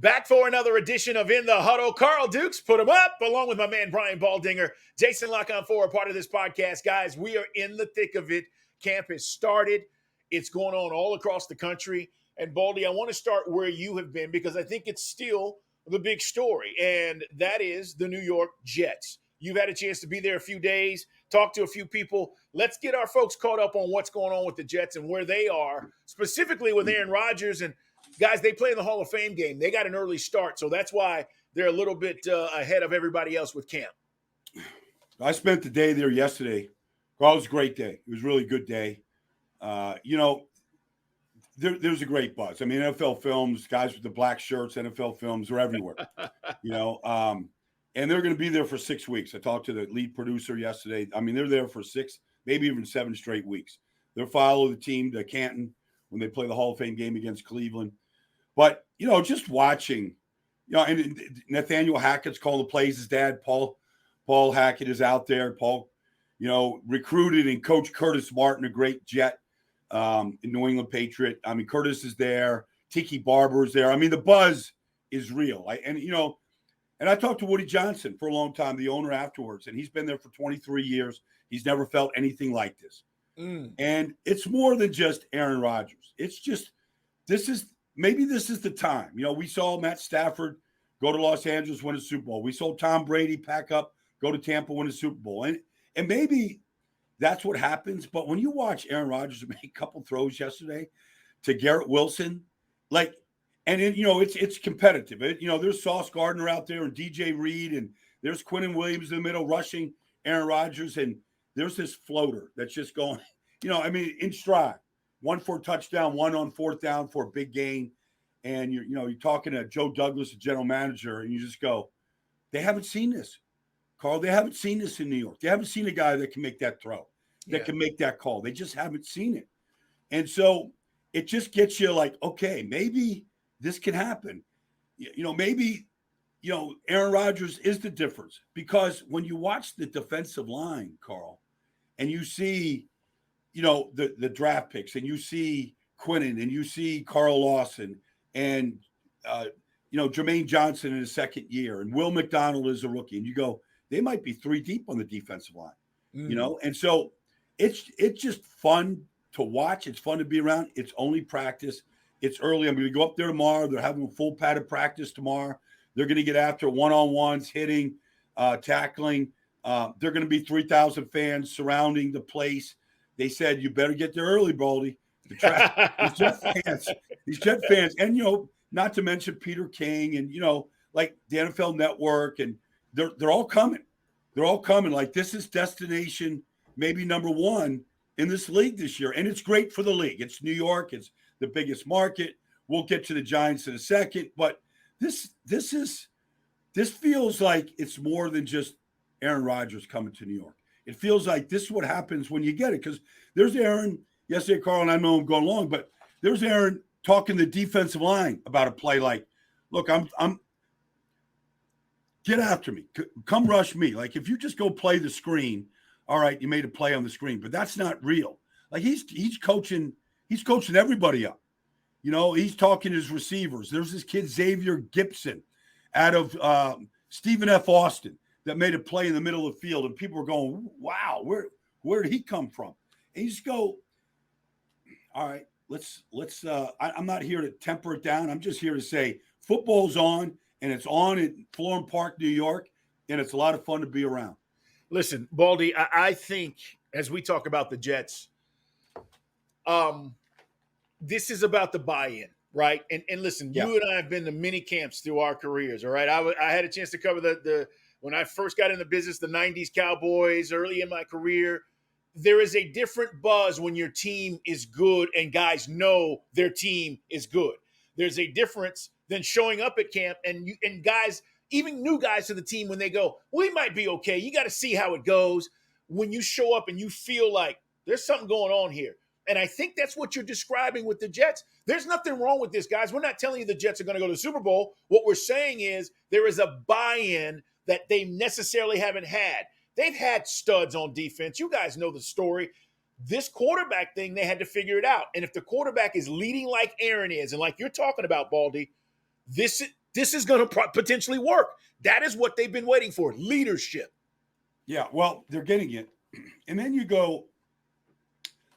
Back for another edition of In the Huddle. Carl Dukes, put him up, along with my man Brian Baldinger. Jason Canfora, part of this podcast. Guys, we are in the thick of it. Camp has started. It's going on all across the country. And Baldy, I want to start where you have been because I think it's still the big story, and that is the New York Jets. You've had a chance to be there a few days, talk to a few people. Let's get our folks caught up on what's going on with the Jets and where they are, specifically with Aaron Rodgers. And guys, they play in the Hall of Fame game. They got an early start, so that's why they're a little bit ahead of everybody else with camp. I spent the day there yesterday. Well, it was a great day. It was a really good day. There's a great buzz. I mean, NFL Films, guys with the black shirts, NFL Films are everywhere. And they're going to be there for 6 weeks. I talked to the lead producer yesterday. I mean, they're there for 6, maybe even 7 straight weeks. They'll follow the team to Canton when they play the Hall of Fame game against Cleveland. But, just watching, and Nathaniel Hackett's calling the plays. His dad, Paul Hackett, is out there. Paul, recruited and coached Curtis Martin, a great Jet, New England Patriot. I mean, Curtis is there. Tiki Barber is there. I mean, the buzz is real. And I talked to Woody Johnson for a long time, the owner, afterwards, and he's been there for 23 years. He's never felt anything like this. And it's more than just Aaron Rodgers. It's just this is the time. We saw Matt Stafford go to Los Angeles, win a Super Bowl. We saw Tom Brady pack up, go to Tampa, win a Super Bowl. And maybe that's what happens. But when you watch Aaron Rodgers make a couple throws yesterday to Garrett Wilson, it's competitive. There's Sauce Gardner out there and DJ Reed, and there's Quinnen Williams in the middle rushing Aaron Rodgers, and there's this floater that's just going, in stride. One for a touchdown, one on fourth down for a big gain. And you're talking to Joe Douglas, the general manager, and you just go, they haven't seen this. Carl, they haven't seen this in New York. They haven't seen a guy that can make that throw, that can make that call. They just haven't seen it. And so it just gets you like, okay, maybe this can happen. Maybe Aaron Rodgers is the difference, because when you watch the defensive line, Carl, and you see, the draft picks, and you see Quinnen, and you see Carl Lawson, and Jermaine Johnson in his second year, and Will McDonald is a rookie, and you go, they might be 3 deep on the defensive line, and so it's just fun to watch. It's fun to be around. It's only practice. It's early. I'm going to go up there tomorrow. They're having a full padded practice tomorrow. They're going to get after one-on-ones, hitting, tackling. They're going to be 3,000 fans surrounding the place. They said, you better get there early, Baldy. These Jet fans. And, not to mention Peter King and, like the NFL Network. And they're all coming. They're all coming. Like, this is destination maybe number 1 in this league this year. And it's great for the league. It's New York. It's the biggest market. We'll get to the Giants in a second. But this feels like it's more than just Aaron Rodgers coming to New York. It feels like this is what happens when you get it, because there's Aaron yesterday, Carl, and I know I'm going long, but there's Aaron talking to the defensive line about a play like, look, I'm get after me, come rush me. Like, if you just go play the screen, all right, you made a play on the screen, but that's not real. Like, he's coaching everybody up. He's talking to his receivers. There's this kid Xavier Gibson out of Stephen F. Austin that made a play in the middle of the field, and people were going, wow, where did he come from? And you just go, all right, let's I'm not here to temper it down. I'm just here to say football's on, and it's on at Florham Park, New York, and it's a lot of fun to be around. Listen, Baldy, I think as we talk about the Jets, this is about the buy-in, right? And listen, you and I have been to many camps through our careers, all right? I had a chance to cover the when I first got in the business, the 90s Cowboys, early in my career. There is a different buzz when your team is good and guys know their team is good. There's a difference than showing up at camp and guys, even new guys to the team, when they go, we might be okay. You got to see how it goes. When you show up and you feel like there's something going on here. And I think that's what you're describing with the Jets. There's nothing wrong with this, guys. We're not telling you the Jets are going to go to the Super Bowl. What we're saying is there is a buy-in that they necessarily haven't had. They've had studs on defense. You guys know the story. This quarterback thing, they had to figure it out. And if the quarterback is leading like Aaron is, and like you're talking about, Baldy, this this is going to potentially work. That is what they've been waiting for, leadership. Yeah, well, they're getting it. And then you go,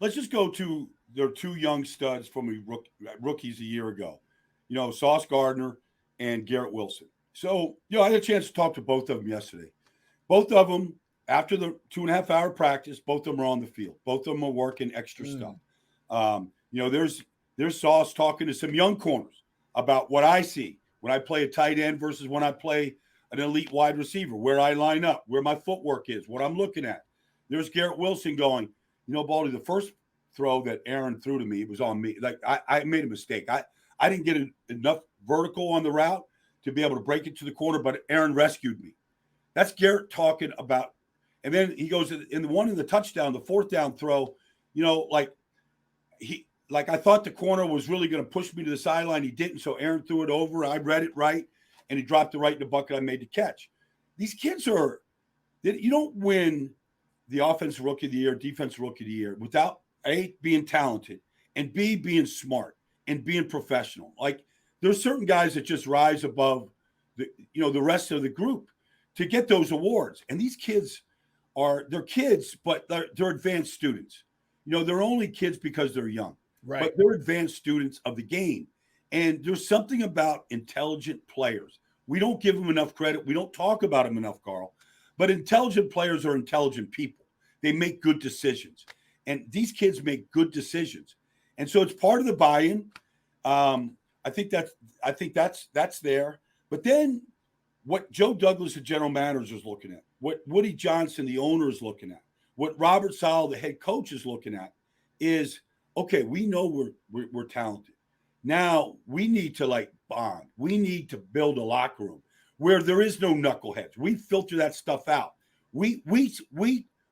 let's just go to their two young studs from rookies a year ago. Sauce Gardner and Garrett Wilson. So, I had a chance to talk to both of them yesterday. Both of them, after the 2.5-hour practice, both of them are on the field. Both of them are working extra stuff. There's Sauce talking to some young corners about what I see when I play a tight end versus when I play an elite wide receiver, where I line up, where my footwork is, what I'm looking at. There's Garrett Wilson going, Baldy, the first throw that Aaron threw to me, it was on me. Like, I made a mistake. I didn't get enough vertical on the route to be able to break it to the corner, but Aaron rescued me. That's Garrett talking about. And then he goes in the touchdown, the fourth down throw, I thought the corner was really going to push me to the sideline. He didn't. So Aaron threw it over. I read it right, and he dropped it right in the bucket. I made the catch. These kids you don't win the offensive rookie of the year, defensive rookie of the year without A, being talented, and B, being smart and being professional. Like, there's certain guys that just rise above the rest of the group to get those awards. And these kids they're kids, but they're advanced students. They're only kids because they're young. Right. But they're advanced students of the game. And there's something about intelligent players. We don't give them enough credit. We don't talk about them enough, Carl. But intelligent players are intelligent people. They make good decisions. And these kids make good decisions. And so it's part of the buy-in. I think that's there. But then what Joe Douglas, the general manager, is looking at, what Woody Johnson, the owner, is looking at, what Robert Saleh, the head coach, is looking at is, okay, we know we're talented. Now we need to bond. We need to build a locker room where there is no knuckleheads. We filter that stuff out. We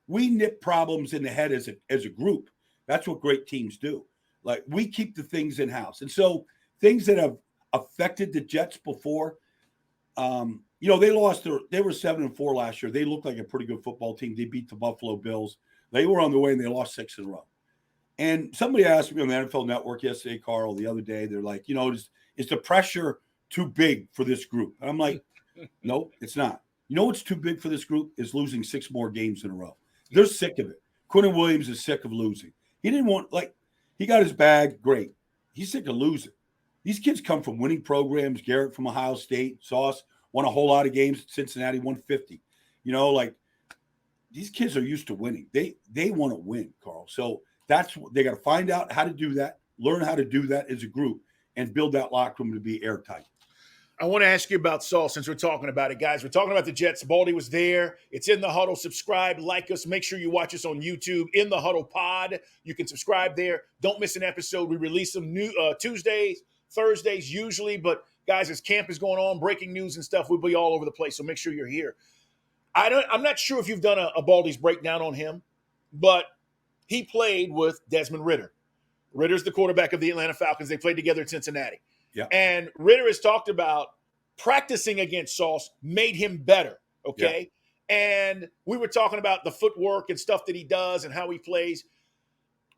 nip problems in the head as a group. That's what great teams do. Like, we keep the things in house. And so things that have affected the Jets before, they were 7-4 last year. They looked like a pretty good football team. They beat the Buffalo Bills. They were on the way and they lost 6 in a row. And somebody asked me on the NFL Network yesterday, Carl, the other day, they're like, is the pressure too big for this group? And I'm like, no, it's not. What's too big for this group is losing 6 more games in a row. They're sick of it. Quentin Williams is sick of losing. He didn't want, he got his bag, great. He's sick of losing. These kids come from winning programs. Garrett from Ohio State, Sauce won a whole lot of games. Cincinnati won 50. These kids are used to winning. They want to win, Carl. So that's what they got to find out how to do that, learn how to do that as a group, and build that locker room to be airtight. I want to ask you about Sauce since we're talking about it, guys. We're talking about the Jets. Baldy was there. It's in the Huddle. Subscribe, like us. Make sure you watch us on YouTube, In the Huddle Pod. You can subscribe there. Don't miss an episode. We release them new Tuesdays, Thursdays usually. But, guys, as camp is going on, breaking news and stuff, we'll be all over the place. So make sure you're here. I'm not sure if you've done a Baldy's breakdown on him, but he played with Desmond Ridder. Ritter's the quarterback of the Atlanta Falcons. They played together at Cincinnati. Yeah. And Ridder has talked about practicing against Sauce made him better, okay? Yeah. And we were talking about the footwork and stuff that he does and how he plays.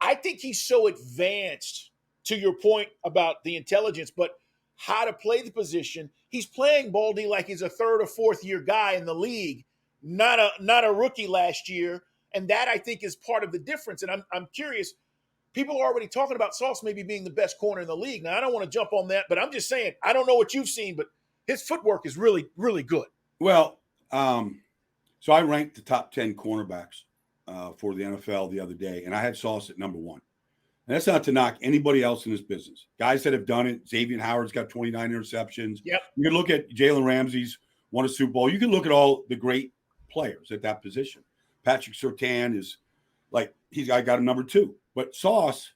I think he's so advanced, to your point about the intelligence, but how to play the position. He's playing Baldy like he's a 3rd or 4th year guy in the league, not a rookie last year. And that, I think, is part of the difference. And I'm curious. People are already talking about Sauce maybe being the best corner in the league. Now, I don't want to jump on that, but I'm just saying, I don't know what you've seen, but his footwork is really, really good. Well, so I ranked the top 10 cornerbacks for the NFL the other day, and I had Sauce at number 1. And that's not to knock anybody else in this business. Guys that have done it, Xavier Howard's got 29 interceptions. Yep. You can look at Jalen Ramsey's won a Super Bowl. You can look at all the great players at that position. Patrick Surtain is I got him number 2. But Sauce,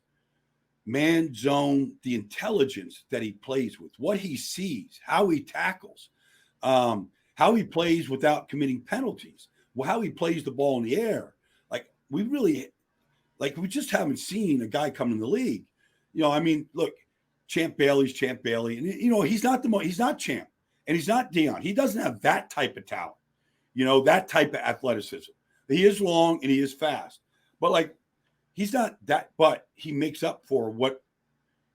man zone, the intelligence that he plays with, what he sees, how he tackles, how he plays without committing penalties, how he plays the ball in the air. We just haven't seen a guy come in the league. Look, Champ Bailey's Champ Bailey. And, he's not Champ. And he's not Deion. He doesn't have that type of talent, that type of athleticism. He is long and he is fast. But, he's not that, but he makes up for what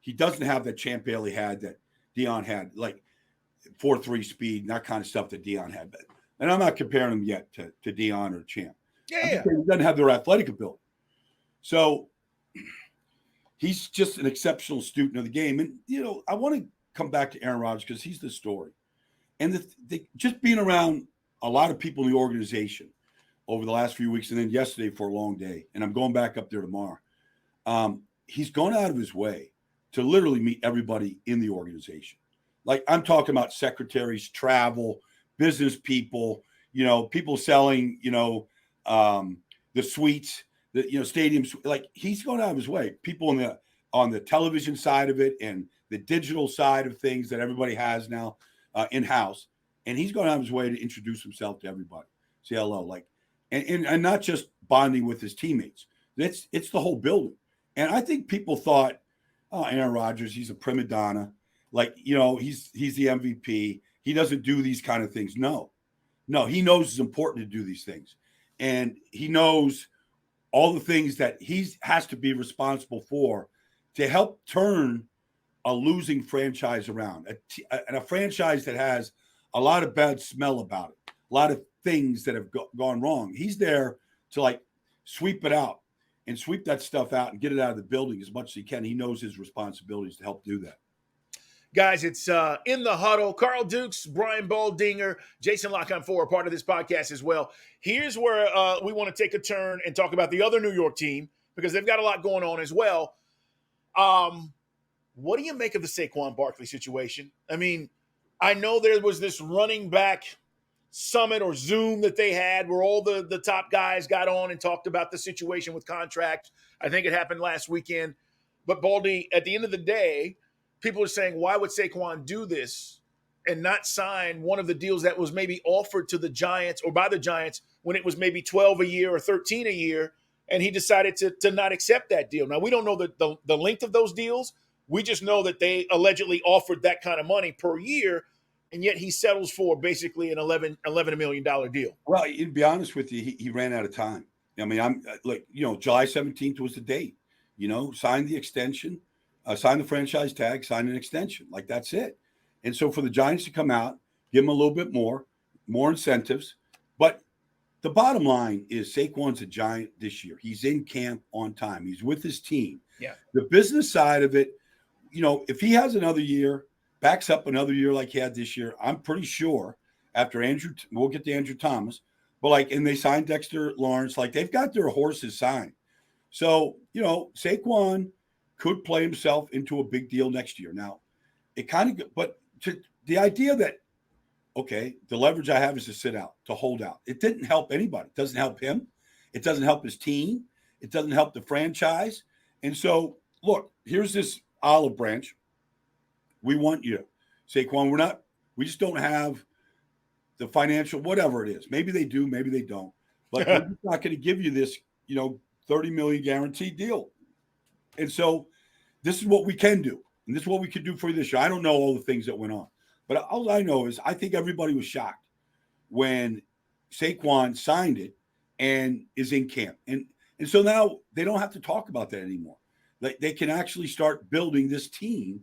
he doesn't have that Champ Bailey had, that Deion had. 4.3 speed, and that kind of stuff that Deion had. And I'm not comparing him yet to Deion or Champ. Yeah. He doesn't have their athletic ability. So he's just an exceptional student of the game. And, I want to come back to Aaron Rodgers because he's the story. And just being around a lot of people in the organization over the last few weeks and then yesterday for a long day, and I'm going back up there tomorrow, he's gone out of his way to literally meet everybody in the organization. Like I'm talking about secretaries, travel, business people, people selling, the suites, the stadiums. Like he's gone out of his way. People on the television side of it and the digital side of things that everybody has now in-house, and he's gone out of his way to introduce himself to everybody. Say hello, like, and not just bonding with his teammates. It's the whole building. And I think people thought, oh, Aaron Rodgers, he's a prima donna. Like, he's the MVP. He doesn't do these kind of things. No, he knows it's important to do these things. And he knows all the things that he has to be responsible for to help turn a losing franchise around, and a franchise that has a lot of bad smell about it, a lot of things that have gone wrong. He's there to like sweep it out and sweep that stuff out and get it out of the building as much as he can. He knows his responsibilities to help do that. Guys, it's In the Huddle. Carl Dukes, Brian Baldinger, Jason Canfora are part of this podcast as well. Here's where we want to take a turn and talk about the other New York team because they've got a lot going on as well. What do you make of the Saquon Barkley situation? I mean, I know there was this running back summit or Zoom that they had where all the top guys got on and talked about the situation with contracts. I think it happened last weekend. But Baldy, at the end of the day, people are saying, why would Saquon do this and not sign one of the deals that was maybe offered to the Giants or by the Giants when it was maybe 12 a year or 13 a year, and he decided to not accept that deal? Now, we don't know the length of those deals. We just know that they allegedly offered that kind of money per year, and yet he settles for basically an $11 million deal. Well, to be honest with you, he ran out of time. I mean, I'm like, July 17th was the date. Signed the extension. Sign the franchise tag, sign an extension. Like, that's it. And so for the Giants to come out, give him a little bit more incentives. But the bottom line is Saquon's a Giant this year. He's in camp on time. He's with his team. Yeah. The business side of it, if he has another year, backs up another year like he had this year, I'm pretty sure after we'll get to Andrew Thomas, but and they signed Dexter Lawrence, they've got their horses signed. So, Saquon could play himself into a big deal next year. Now, the idea that, okay, the leverage I have is to sit out, to hold out. It didn't help anybody. It doesn't help him. It doesn't help his team. It doesn't help the franchise. And so, look, here's this olive branch. We want you, Saquon. We just don't have the financial, whatever it is. Maybe they do, maybe they don't. But we're just not going to give you this, $30 million guaranteed deal. And so this is what we can do. And this is what we could do for you this year. I don't know all the things that went on. But all I know is I think everybody was shocked when Saquon signed it and is in camp. And so now they don't have to talk about that anymore. They can actually start building this team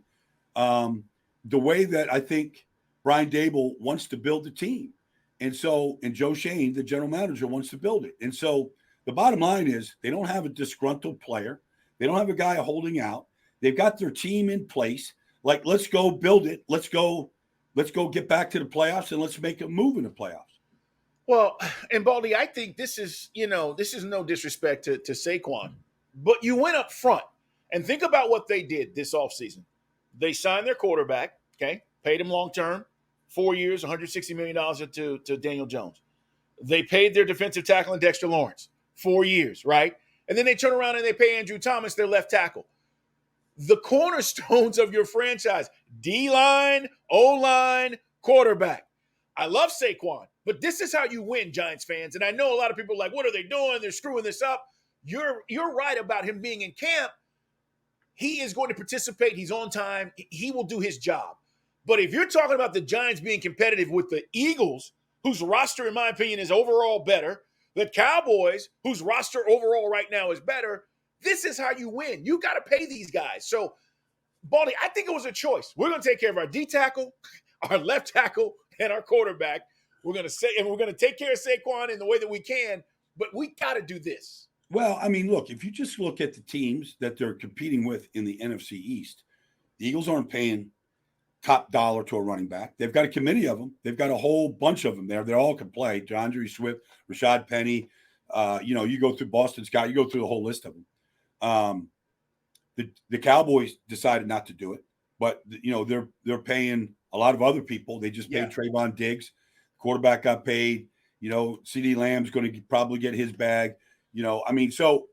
the way that I think Brian Dable wants to build the team. And Joe Shane, the general manager, wants to build it. And so the bottom line is they don't have a disgruntled player. They don't have a guy holding out. They've got their team in place. Let's go build it. Let's go get back to the playoffs and let's make a move in the playoffs. Well, and Baldy, I think this is no disrespect to Saquon, but you went up front and think about what they did this offseason. They signed their quarterback, okay, paid him long-term, 4 years, $160 million to Daniel Jones. They paid their defensive tackle and Dexter Lawrence, 4 years, right? And then they turn around and they pay Andrew Thomas, their left tackle. The cornerstones of your franchise, D-line, O-line, quarterback. I love Saquon, but this is how you win, Giants fans. And I know a lot of people are like, what are they doing? They're screwing this up. You're right about him being in camp. He is going to participate. He's on time. He will do his job. But if you're talking about the Giants being competitive with the Eagles, whose roster, in my opinion, is overall better, the Cowboys, whose roster overall right now is better, this is how you win. You got to pay these guys. So, Baldy, I think it was a choice. We're going to take care of our D tackle, our left tackle and our quarterback. We're going to take care of Saquon in the way that we can, but we got to do this. Well, I mean, look, if you just look at the teams that they're competing with in the NFC East, the Eagles aren't paying top dollar to a running back. They've got a committee of them. They've got a whole bunch of them there. They all can play. DeAndre Swift, Rashad Penny. You go through Boston Scott. You go through the whole list of them. The Cowboys decided not to do it, but they're paying a lot of other people. They just paid Trayvon Diggs. Quarterback got paid. CeeDee Lamb's going to probably get his bag. So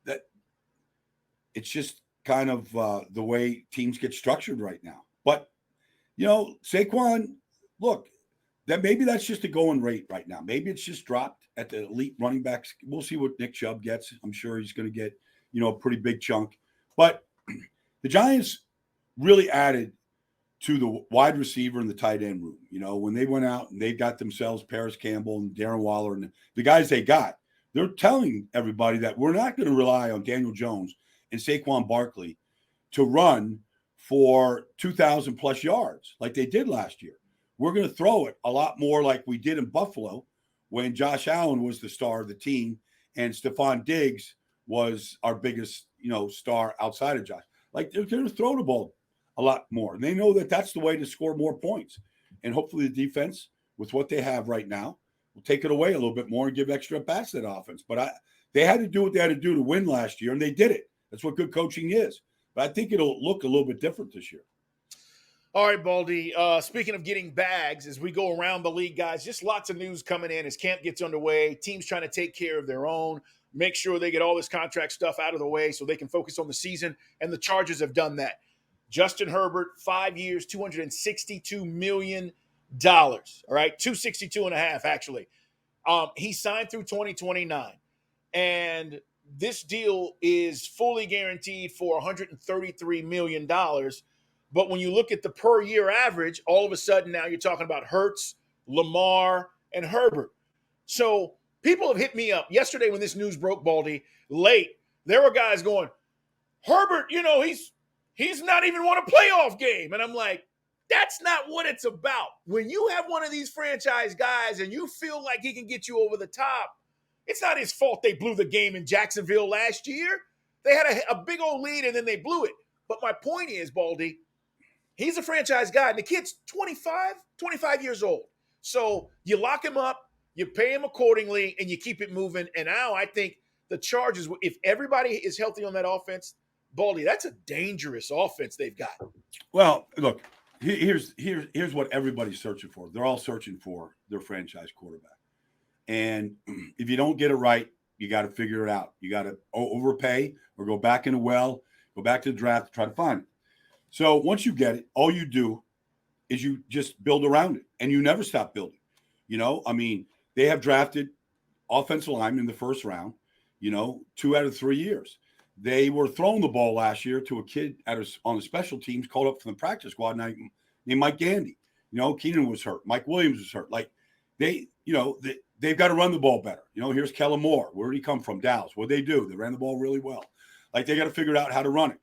that it's just kind of the way teams get structured right now. But Saquon, look, that maybe that's just a going rate right now. Maybe it's just dropped at the elite running backs. We'll see what Nick Chubb gets. I'm sure he's going to get a pretty big chunk. But the Giants really added to the wide receiver and the tight end room. When they went out and they got themselves Paris Campbell and Darren Waller and the guys they got, they're telling everybody that we're not going to rely on Daniel Jones and Saquon Barkley to run for 2,000 plus yards like they did last year. We're going to throw it a lot more like we did in Buffalo when Josh Allen was the star of the team and Stephon Diggs was our biggest, star outside of Josh. Like they're going to throw the ball a lot more. And they know that that's the way to score more points. And hopefully the defense, with what they have right now, will take it away a little bit more and give extra bats to that offense. But they had to do what they had to do to win last year, and they did it. That's what good coaching is. But I think it'll look a little bit different this year. All right, Baldy. Speaking of getting bags, as we go around the league, guys, just lots of news coming in as camp gets underway. Teams trying to take care of their own, make sure they get all this contract stuff out of the way so they can focus on the season, and the Chargers have done that. Justin Herbert, 5 years, $262 million. All right, 262.5 actually. He signed through 2029, and this deal is fully guaranteed for $133 million. But when you look at the per year average, all of a sudden now you're talking about Hurts, Lamar, and Herbert. So people have hit me up yesterday when this news broke, Baldy, late. There were guys going, Herbert, he's not even won a playoff game. And I'm like, that's not what it's about. When you have one of these franchise guys and you feel like he can get you over the top, it's not his fault they blew the game in Jacksonville last year. They had a big old lead and then they blew it. But my point is, Baldy, he's a franchise guy, and the kid's 25 years old. So you lock him up, you pay him accordingly, and you keep it moving. And now I think the Chargers, if everybody is healthy on that offense, Baldy, that's a dangerous offense they've got. Well, look, here's what everybody's searching for. They're all searching for their franchise quarterback. And if you don't get it right, you got to figure it out. You got to overpay or go back in the well, go back to the draft to try to find it. So once you get it, all you do is you just build around it, and you never stop building. They have drafted offensive linemen in the first round, 2 out of 3 years. They were throwing the ball last year to a kid on the special teams called up from the practice squad named Mike Gandy. Keenan was hurt. Mike Williams was hurt. Like they've got to run the ball better. Here's Kellen Moore. Where did he come from? Dallas. What did they do? They ran the ball really well. Like they got to figure out how to run it.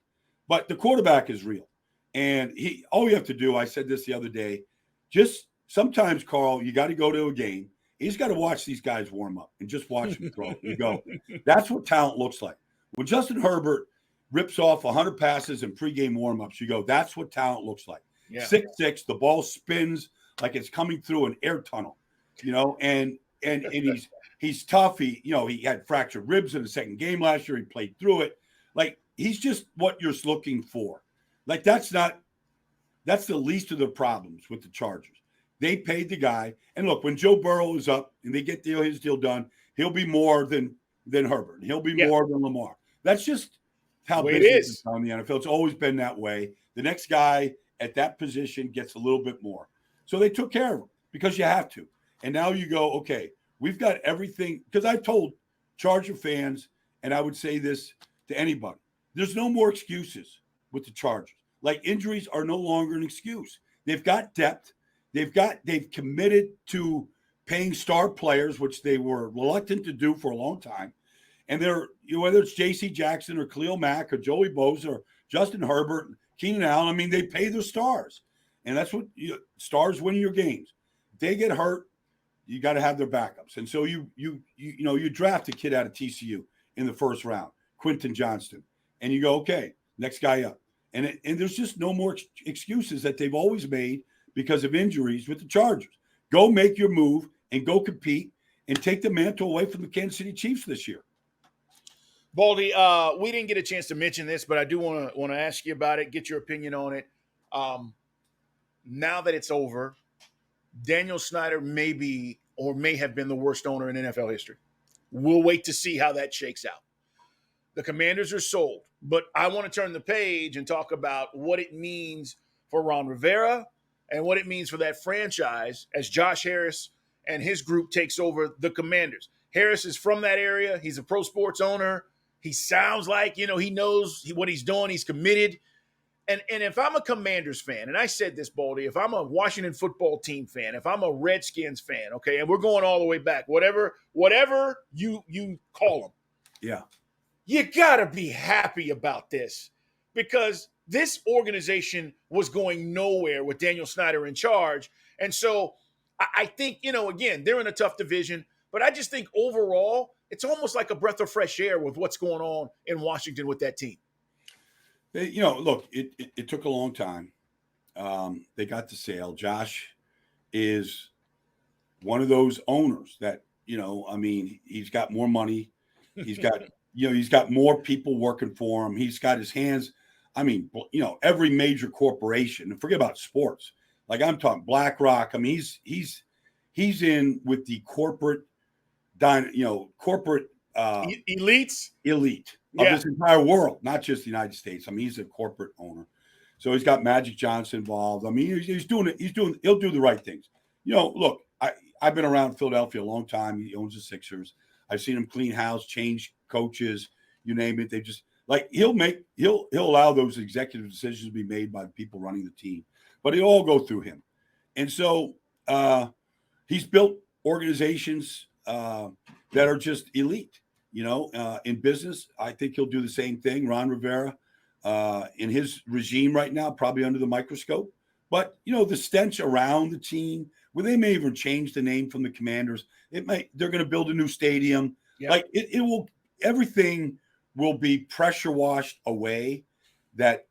But the quarterback is real. And all you have to do, I said this the other day, just sometimes, Carl, you got to go to a game. You just got to watch these guys warm up and just watch them throw. You go, that's what talent looks like. When Justin Herbert rips off 100 passes in pregame warm-ups, you go, that's what talent looks like. Yeah. 6'6", the ball spins like it's coming through an air tunnel, and he's tough. He had fractured ribs in the second game last year. He played through it. Like, he's just what you're looking for. Like, that's the least of the problems with the Chargers. They paid the guy. And look, when Joe Burrow is up and they get his deal done, he'll be more than Herbert. He'll be more than Lamar. That's just how business is done in the NFL. It's always been that way. The next guy at that position gets a little bit more. So they took care of him because you have to. And now you go, okay, we've got everything. Because I told Charger fans, and I would say this to anybody, there's no more excuses with the Chargers. Like, injuries are no longer an excuse. They've got depth. They've committed to paying star players, which they were reluctant to do for a long time. And they're, whether it's J.C. Jackson or Khalil Mack or Joey Bosa or Justin Herbert, Keenan Allen, they pay their stars. And that's what stars win your games. If they get hurt, you got to have their backups. And so you draft a kid out of TCU in the first round, Quentin Johnston, and you go, okay, next guy up. And there's just no more excuses that they've always made because of injuries with the Chargers. Go make your move and go compete and take the mantle away from the Kansas City Chiefs this year. Baldy, we didn't get a chance to mention this, but I do want to ask you about it, get your opinion on it. Now that it's over, Daniel Snyder may be or may have been the worst owner in NFL history. We'll wait to see how that shakes out. The Commanders are sold, but I want to turn the page and talk about what it means for Ron Rivera and what it means for that franchise as Josh Harris and his group takes over the Commanders. Harris is from that area. He's a pro sports owner. He sounds like, he knows what he's doing. He's committed. And if I'm a Commanders fan, and I said this, Baldy, if I'm a Washington football team fan, if I'm a Redskins fan, okay, and we're going all the way back, whatever you call them. Yeah. You got to be happy about this because this organization was going nowhere with Daniel Snyder in charge. And so I think, again, they're in a tough division, but I just think overall, it's almost like a breath of fresh air with what's going on in Washington with that team. Look, it took a long time. They got the sale. Josh is one of those owners that, he's got more money. He's got, he's got more people working for him. He's got his hands. Every major corporation, and forget about sports. Like I'm talking BlackRock. He's in with the corporate, elite of this entire world, not just the United States. He's a corporate owner. So he's got Magic Johnson involved. He's doing it. He'll do the right things. Look, I've been around Philadelphia a long time. He owns the Sixers. I've seen him clean house, change coaches, you name it. They just he'll allow those executive decisions to be made by the people running the team, but it'll all go through him. And so he's built organizations that are just elite. In business, I think he'll do the same thing. Ron Rivera, in his regime right now, probably under the microscope. But, the stench around the team, where they may even change the name from the Commanders. They're going to build a new stadium. Yep. Everything will be pressure washed away that,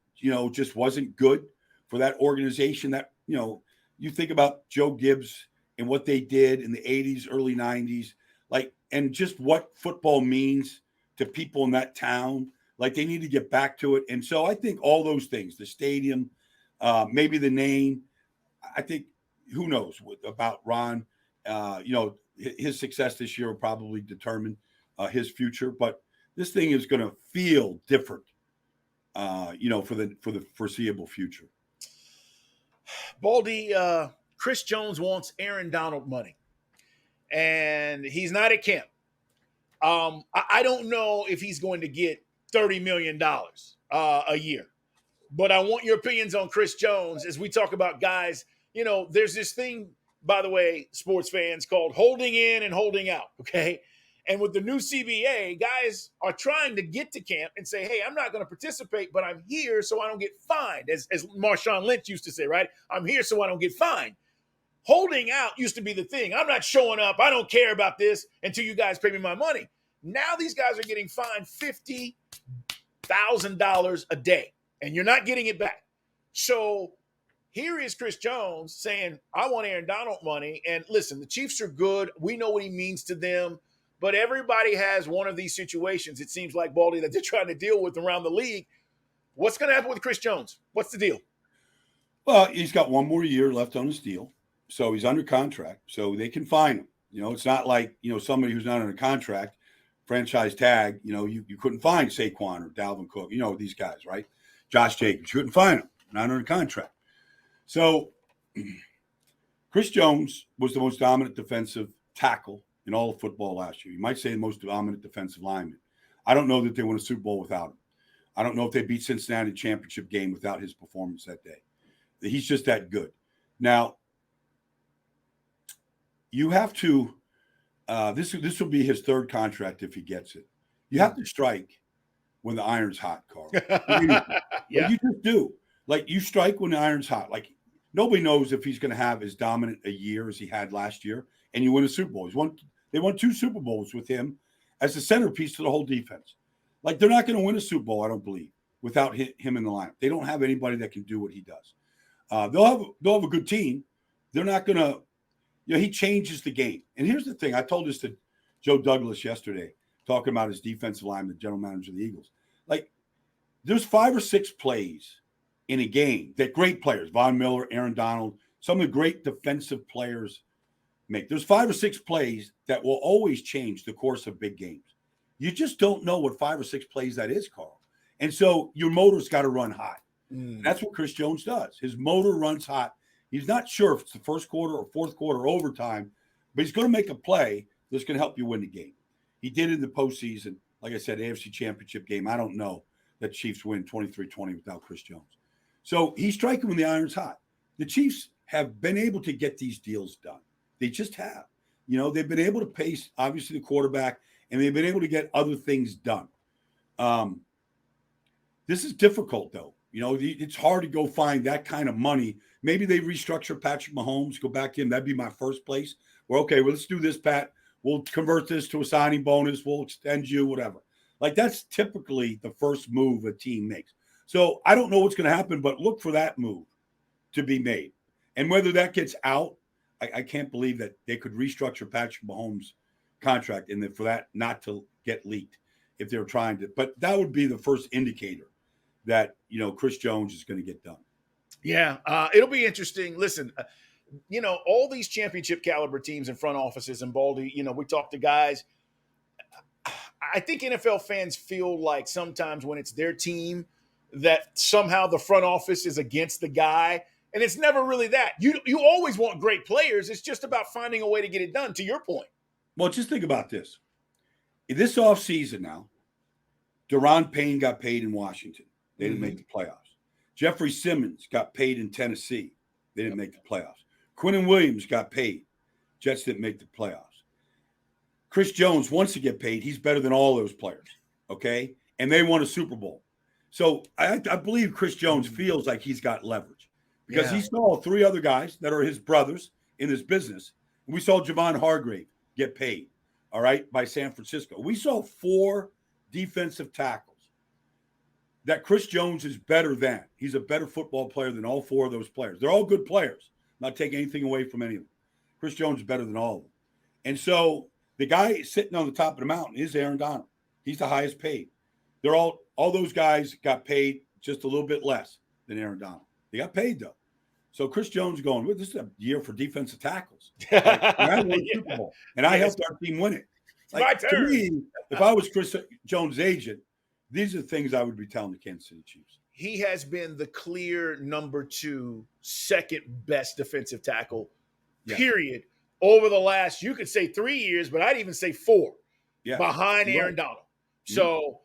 just wasn't good for that organization. That, you think about Joe Gibbs and what they did in the 80s, early 90s. And just what football means to people in that town, they need to get back to it. And so I think all those things, the stadium, maybe the name, I think, who knows about Ron, his success this year will probably determine his future, but this thing is going to feel different, for the foreseeable future. Baldy, Chris Jones wants Aaron Donald money. And he's not at camp. I don't know if he's going to get $30 million a year. But I want your opinions on Chris Jones as we talk about guys. There's this thing, by the way, sports fans, called holding in and holding out, okay? And with the new CBA, guys are trying to get to camp and say, hey, I'm not going to participate, but I'm here so I don't get fined, as Marshawn Lynch used to say, right? I'm here so I don't get fined. Holding out used to be the thing. I'm not showing up. I don't care about this until you guys pay me my money. Now these guys are getting fined $50,000 a day, and you're not getting it back. So here is Chris Jones saying, I want Aaron Donald money. And listen, the Chiefs are good. We know what he means to them. But everybody has one of these situations, it seems like, Baldy, that they're trying to deal with around the league. What's going to happen with Chris Jones? What's the deal? Well, he's got one more year left on his deal. So he's under contract, so they can fine him. It's not like, somebody who's not under contract, franchise tag, you couldn't find Saquon or Dalvin Cook, these guys, right? Josh Jacobs, you couldn't find him, not under contract. So Chris Jones was the most dominant defensive tackle in all of football last year. You might say the most dominant defensive lineman. I don't know that they won a Super Bowl without him. I don't know if they beat Cincinnati championship game without his performance that day. He's just that good. Now, you have to this will be his third contract if he gets it. You have to strike when the iron's hot, Carl. Yeah. You just do. You strike when the iron's hot. nobody knows if he's going to have as dominant a year as he had last year, and you win a Super Bowl. They won 2 Super Bowls with him as the centerpiece to the whole defense. Like, they're not going to win a Super Bowl, I don't believe, without him in the lineup. They don't have anybody that can do what he does. They'll have a good team. They're not going to, he changes the game. And here's the thing. I told this to Joe Douglas yesterday, talking about his defensive line, the general manager of the Eagles. Like, there's 5 or 6 plays in a game that great players, Von Miller, Aaron Donald, some of the great defensive players make. There's 5 or 6 plays that will always change the course of big games. You just don't know what 5 or 6 plays that is, Carl. And so your motor's got to run hot. That's what Chris Jones does. His motor runs hot. He's not sure if it's the first quarter or fourth quarter or overtime, but he's going to make a play that's going to help you win the game. He did in the postseason. Like I said, AFC Championship game. I don't know that Chiefs win 23-20 without Chris Jones. So he's striking when the iron's hot. The Chiefs have been able to get these deals done. They just have. They've been able to pace, obviously, the quarterback, and they've been able to get other things done. This is difficult, though. It's hard to go find that kind of money. Maybe they restructure Patrick Mahomes, go back in. That'd be my first place. Well, let's do this, Pat. We'll convert this to a signing bonus. We'll extend you, whatever. Like, that's typically the first move a team makes. So I don't know what's going to happen, but look for that move to be made. And whether that gets out, I can't believe that they could restructure Patrick Mahomes' contract and then for that not to get leaked if they were trying to. But that would be the first indicator that, Chris Jones is going to get done. Yeah, it'll be interesting. Listen, all these championship caliber teams and front offices and Baldy, we talk to guys. I think NFL fans feel like sometimes when it's their team that somehow the front office is against the guy. And it's never really that. You always want great players. It's just about finding a way to get it done, to your point. Well, just think about this. In this offseason now, Deron Payne got paid in Washington. They didn't make the playoffs. Jeffrey Simmons got paid in Tennessee. They didn't make the playoffs. Quinnen Williams got paid. Jets didn't make the playoffs. Chris Jones wants to get paid. He's better than all those players, okay? And they won a Super Bowl. So I believe Chris Jones feels like he's got leverage because he saw 3 other guys that are his brothers in this business. And we saw Javon Hargrave get paid, all right, by San Francisco. We saw 4 defensive tackles that Chris Jones is better than. He's a better football player than all 4 of those players. They're all good players. I'm not taking anything away from any of them. Chris Jones is better than all of them. And so the guy sitting on the top of the mountain is Aaron Donald. He's the highest paid. They're all those guys got paid just a little bit less than Aaron Donald. They got paid, though. So Chris Jones going, well, this is a year for defensive tackles. Like, I won the Super Bowl, and I helped our team win it. Like, to me, if I was Chris Jones' agent, these are the things I would be telling the Kansas City Chiefs. He has been the clear number 2, second best defensive tackle, period, over the last, you could say 3 years, but I'd even say 4 behind Aaron Donald. So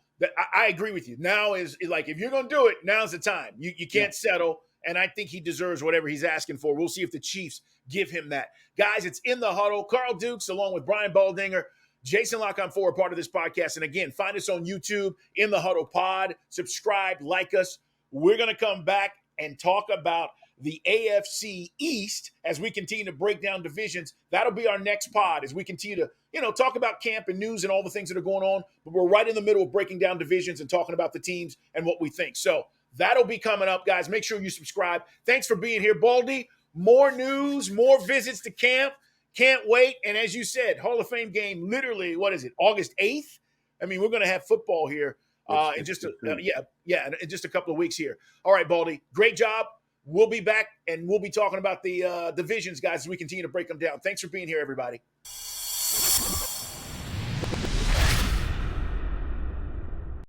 I agree with you. Now is like, if you're going to do it, now's the time. You can't settle, and I think he deserves whatever he's asking for. We'll see if the Chiefs give him that. Guys, it's In the Huddle. Carl Dukes along with Brian Baldinger. Jason Canfora, part of this podcast. And again, find us on YouTube, In the Huddle Pod. Subscribe, like us. We're going to come back and talk about the AFC East as we continue to break down divisions. That'll be our next pod as we continue to, talk about camp and news and all the things that are going on. But we're right in the middle of breaking down divisions and talking about the teams and what we think. So that'll be coming up, guys. Make sure you subscribe. Thanks for being here, Baldy. More news, more visits to camp. Can't wait. And as you said, Hall of Fame game, literally, what is it, August 8th? I mean, we're going to have football here in just a couple of weeks here. All right, Baldy, great job. We'll be back, and we'll be talking about the divisions, guys, as we continue to break them down. Thanks for being here, everybody.